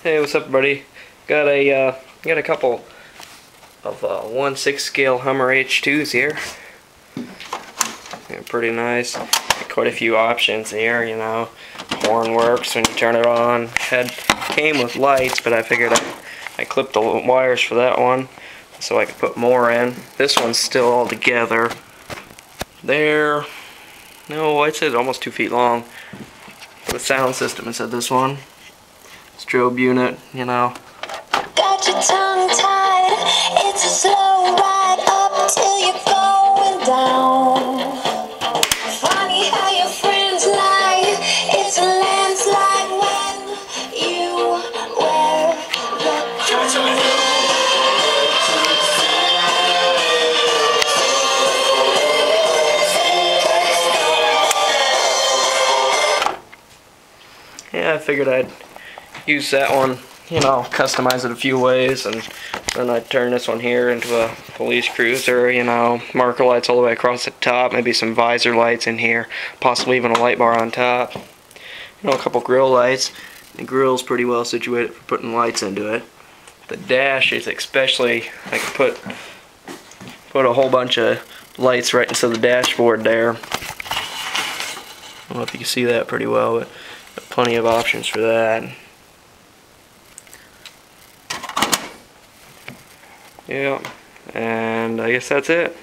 Hey, what's up, everybody? Got a couple of 1/6 scale Hummer h2s here. Yeah, pretty nice. Quite a few options here, you know. Horn works when you turn it on. Came with lights, but I figured I clipped the wires for that one so I could put more in. This one's still all together. There. No, I'd say it's almost 2 feet long. For the sound system, it said this one. Strobe unit, you know. Got your tongue tied, it's a slow ride up till you're going down. Funny how your friends lie, it's a landslide when you wear the crown. Yeah, I figured I'd use that one, you know, customize it a few ways, and then I'd turn this one here into a police cruiser, you know, marker lights all the way across the top, maybe some visor lights in here, possibly even a light bar on top, you know, a couple grill lights. The grill's pretty well situated for putting lights into it. The dash is especially, I could put a whole bunch of lights right into the dashboard there. I don't know if you can see that pretty well, but plenty of options for that. Yeah, and I guess that's it.